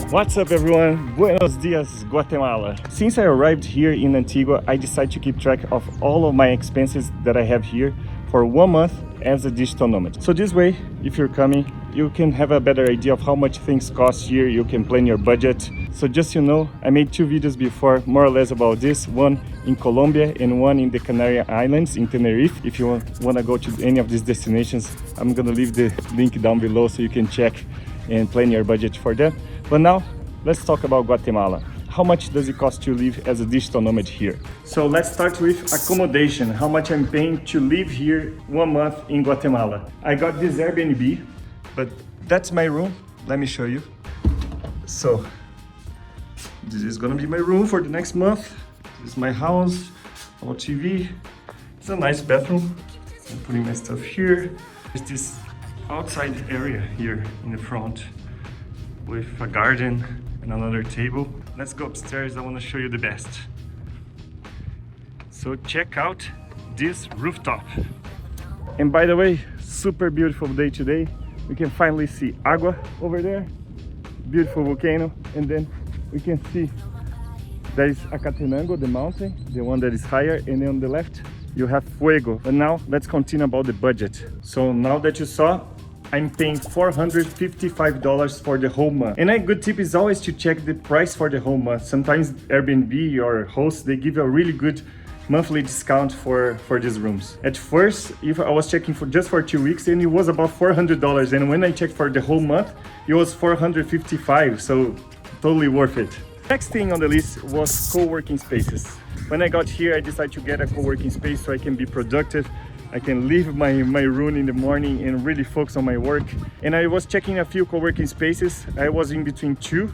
What's up everyone? Buenos dias, Guatemala. Since I arrived here in Antigua, I decided to keep track of all of my expenses that I have here for 1 month as a digital nomad. So this way, if you're coming, you can have a better idea of how much things cost here. You can plan your budget. So just so you know, I made 2 videos before more or less about this, one in Colombia and one in the Canary Islands in Tenerife. If you want to go to any of these destinations, I'm gonna leave the link down below so you can check and plan your budget for that. But now let's talk about Guatemala. How much does it cost to live as a digital nomad here? So let's start with accommodation. How much I'm paying to live here 1 month in Guatemala. I got this Airbnb, but that's my room. Let me show you. So this is gonna be my room for the next month. This is my house, our TV. It's a nice bathroom. I'm putting my stuff here. There's this outside area here in the front with a garden and another table. Let's go upstairs. I want to show you the best. So check out this rooftop. And by the way, super beautiful day today. We can finally see Agua over there, beautiful volcano, and then we can see there is Acatenango, the mountain, the one that is higher, and then on the left you have Fuego. But now let's continue about the budget. So now that you saw, I'm paying $455 for the whole month. And a good tip is always to check the price for the whole month. Sometimes Airbnb or hosts, they give a really good monthly discount for these rooms. At first, if I was checking for just for 2 weeks, and it was about $400. And when I checked for the whole month, it was $455, so totally worth it. Next thing on the list was co-working spaces. When I got here, I decided to get a co-working space so I can be productive. I can leave my room in the morning and really focus on my work. And I was checking a few co-working spaces. I was in between 2,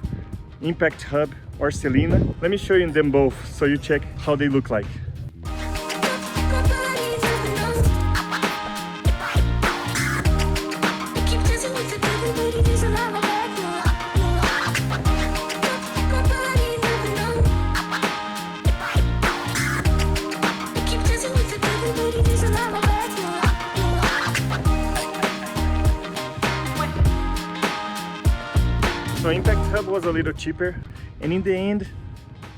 Impact Hub or Selena. Let me show you them both so you check how they look like. So Impact Hub was a little cheaper, and in the end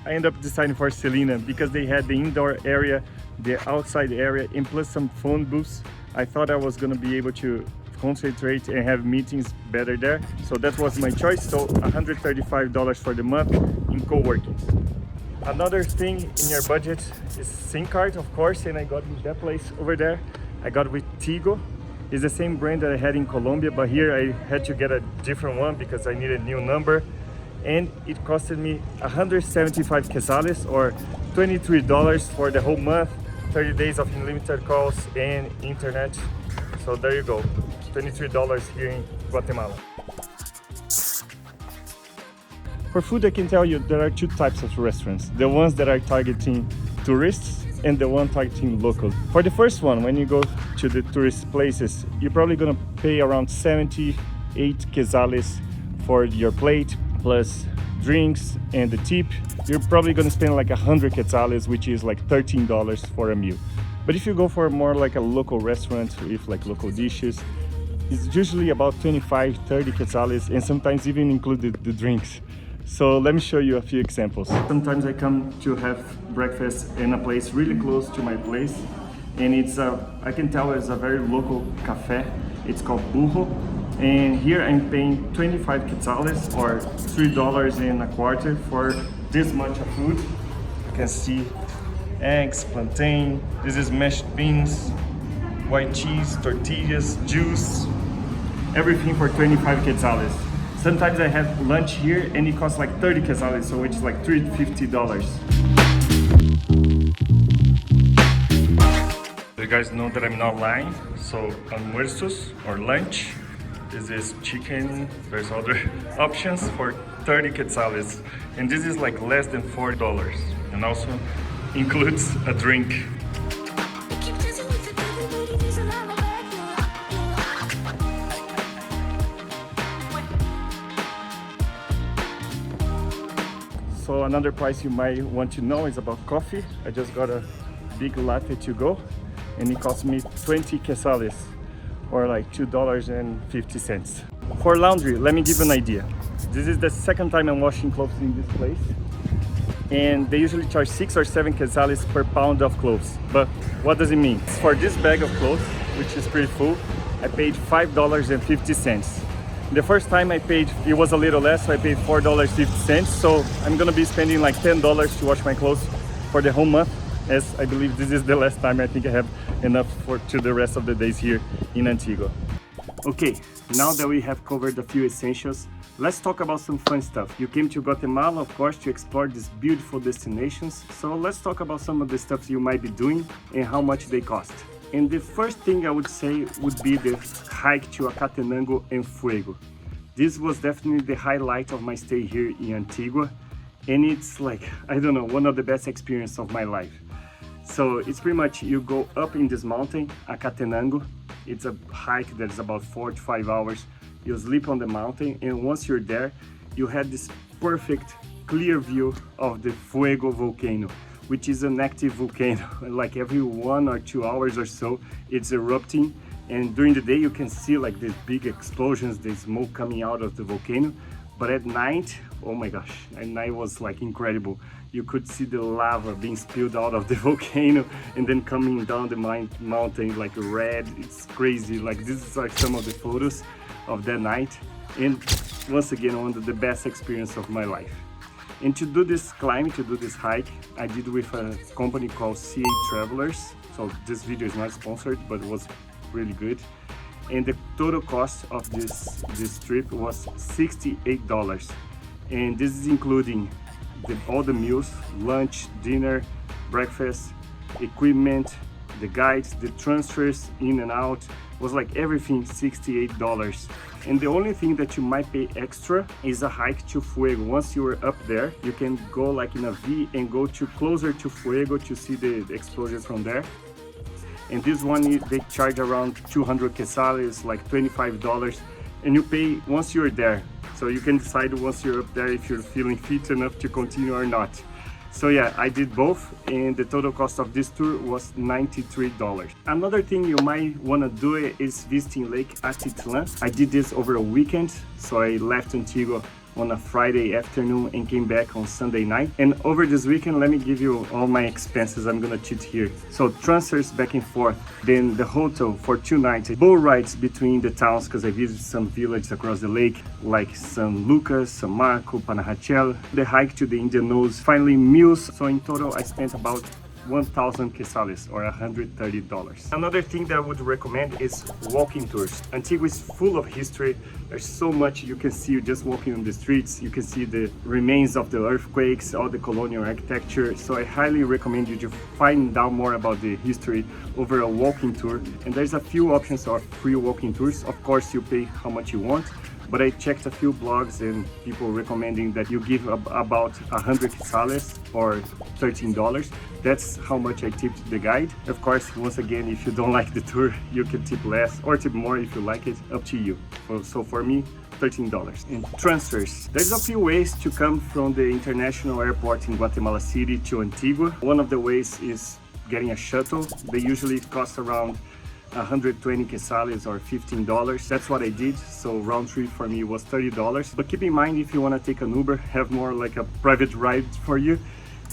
I ended up deciding for Selena because they had the indoor area, the outside area, and plus some phone booths. I thought I was gonna be able to concentrate and have meetings better there, so that was my choice. So $135 for the month in co-working. Another thing in your budget is SIM card, of course, and I got with that place over there. I got with Tigo. It's the same brand that I had in Colombia, but here I had to get a different one because I needed a new number. And it costed me 175 quetzales or $23 for the whole month, 30 days of unlimited calls and internet. So there you go, $23 here in Guatemala. For food, I can tell you there are 2 types of restaurants. The ones that are targeting tourists and the one targeting local. For the first one, when you go to the tourist places, you're probably gonna pay around 78 quetzales for your plate, plus drinks and the tip. You're probably gonna spend like 100 quetzales, which is like $13 for a meal. But if you go for more like a local restaurant with like local dishes, it's usually about 25, 30 quetzales, and sometimes even included the drinks. So let me show you a few examples. Sometimes I come to have breakfast in a place really close to my place, and I can tell it's a very local cafe. It's called Burro, and here I'm paying 25 quetzales or $3.25 for this much of food. You can see eggs, plantain, this is mashed beans, white cheese, tortillas, juice, everything for 25 quetzales. Sometimes I have lunch here and it costs like 30 quetzales, so which is like $350. You guys know that I'm not lying. So almuerzos or lunch, this is chicken. There's other options for 30 quetzales, and this is like less than $4, and also includes a drink. So another price you might want to know is about coffee. I just got a big latte to go, and it cost me 20 quetzales or like $2.50. For laundry, let me give you an idea. This is the second time I'm washing clothes in this place. And they usually charge 6 or 7 quetzales per pound of clothes. But what does it mean? For this bag of clothes, which is pretty full, I paid $5.50. The first time I paid, it was a little less, so I paid $4.50. So I'm gonna be spending like $10 to wash my clothes for the whole month, as I believe this is the last time I think I have enough to the rest of the days here in Antigua. Okay, now that we have covered a few essentials, let's talk about some fun stuff. You came to Guatemala, of course, to explore these beautiful destinations. So let's talk about some of the stuff you might be doing and how much they cost. And the first thing I would say would be the hike to Acatenango and Fuego. This was definitely the highlight of my stay here in Antigua. And it's like, I don't know, one of the best experiences of my life. So it's pretty much, you go up in this mountain, Acatenango. It's a hike that is about 4 to 5 hours. You sleep on the mountain, and once you're there, you have this perfect clear view of the Fuego volcano, which is an active volcano. Like every 1 or 2 hours or so, it's erupting. And during the day, you can see like these big explosions, the smoke coming out of the volcano. But at night, oh my gosh, at night was like incredible. You could see the lava being spilled out of the volcano and then coming down the mountain like red. It's crazy. Like this are some of the photos of that night. And once again, one of the best experience of my life. And to do this climb, to do this hike, I did with a company called CA Travelers. So this video is not sponsored, but it was really good. And the total cost of this trip was $68. And this is including all the meals, lunch, dinner, breakfast, equipment, the guides, the transfers in and out. Was like everything $68. And the only thing that you might pay extra is a hike to Fuego. Once you are up there, you can go like in a V and go closer to Fuego to see the explosions from there. And this one, they charge around 200 quetzales, like $25, and you pay once you're there. So you can decide once you're up there if you're feeling fit enough to continue or not. So yeah, I did both, and the total cost of this tour was $93. Another thing you might want to do is visiting Lake Atitlan. I did this over a weekend, so I left Antigua on a Friday afternoon and came back on Sunday night. And over this weekend, let me give you all my expenses. I'm gonna cheat here. So transfers back and forth, then the hotel for 2 nights, boat rides between the towns, because I visited some villages across the lake, like San Lucas, San Marco, Panajachel, the hike to the Indian Nose, finally meals. So in total, I spent about 1,000 quetzales or $130. Another thing that I would recommend is walking tours. Antigua is full of history. There's so much you can see just walking on the streets. You can see the remains of the earthquakes, all the colonial architecture. So I highly recommend you to find out more about the history over a walking tour. And there's a few options of free walking tours. Of course, you pay how much you want. But I checked a few blogs and people recommending that you give about 100 quetzales or $13. That's how much I tipped the guide. Of course, once again, if you don't like the tour, you can tip less or tip more if you like it, up to you. So for me, $13. And transfers. There's a few ways to come from the international airport in Guatemala City to Antigua. One of the ways is getting a shuttle. They usually cost around 120 quetzales or $15. That's what I did. So round trip for me was $30. But keep in mind, if you want to take an Uber, have more like a private ride for you,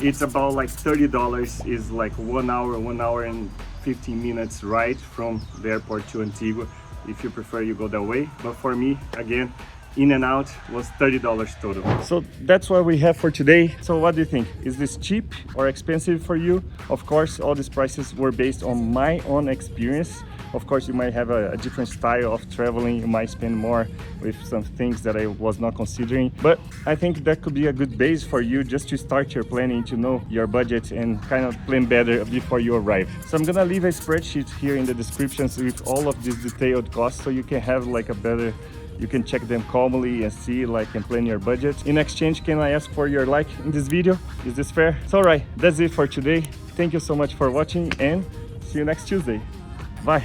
it's about like $30 is like 1 hour and 15 minutes ride from the airport to Antigua. If you prefer, you go that way. But for me, again, in and out was $30 total. So that's what we have for today. So what do you think? Is this cheap or expensive for you? Of course, all these prices were based on my own experience. Of course, you might have a different style of traveling. You might spend more with some things that I was not considering. But I think that could be a good base for you just to start your planning, to know your budget and kind of plan better before you arrive. So I'm gonna leave a spreadsheet here in the descriptions with all of these detailed costs so you can have like a better, you can check them calmly and see like and plan your budget. In exchange, can I ask for your like in this video? Is this fair? So all right, that's it for today. Thank you so much for watching and see you next Tuesday. Bye.